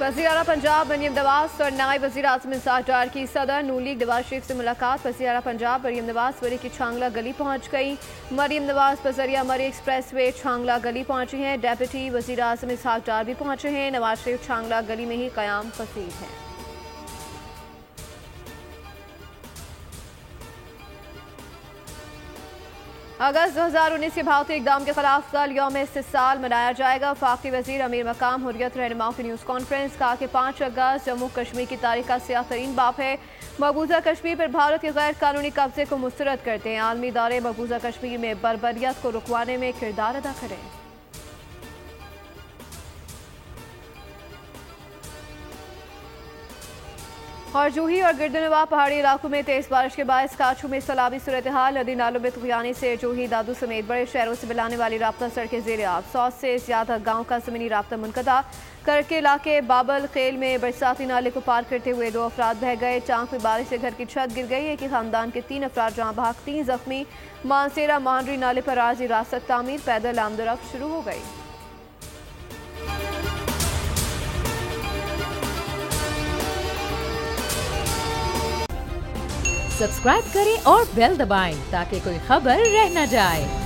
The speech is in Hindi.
वज़ीर आला पंजाब मरियम नवाज और नायब वज़ीर आज़म इंसाफ डार की सदर नून लीग नवाज शरीफ से मुलाकात। वज़ीर आला पंजाब मरियम नवाज वरी की छांगला गली पहुंच गई। मरियम नवाज बजरिया मरी एक्सप्रेस वे छांगला गली पहुंची हैं। डेप्यूटी वज़ीर आज़म इंसाफ डार भी पहुंचे हैं। नवाज शरीफ छांगला गली में ही क़याम पसीर हैं। अगस्त 2019 के भारतीय इक़दाम के खिलाफ कल यौम इस्तिसाल मनाया जाएगा। वफाकी वज़ीर अमीर मकाम हुर्रियत रहनुमाओं की न्यूज़ कॉन्फ्रेंस। कहा कि 5 अगस्त जम्मू कश्मीर की तारीख का सियाह तरीन बाब है। मकबूजा कश्मीर पर भारत के गैर कानूनी कब्जे को मुस्तरद करते हैं। आलमी इदारे मकबूजा कश्मीर में बर्बरियत को रुकवाने में किरदार अदा करें। और जूही और गिरदनवा पहाड़ी इलाकों में तेज बारिश के बायस काछू में सैलाबी सूरत हाल। नदी नालों में तूफानी से जूही दादू समेत बड़े शहरों से मिलाने वाली राब्ता सड़कें ज़ेर आब। 100 से ज्यादा गांव का ज़मीनी राब्ता मुनक़ता। करके इलाके बाबल खेल में बरसाती नाले को पार करते हुए 2 अफराद बह गए। चांक में बारिश से घर की छत गिर गई। एक ही खानदान के 3 अफराद जहाँ भाग 3 जख्मी। मानसेरा मांडरी नाले पर आरजी रास्ता तामीर। पैदल आमदोरफ्त शुरू हो गई। सब्सक्राइब करें और बेल दबाएं ताकि कोई खबर रह न जाए।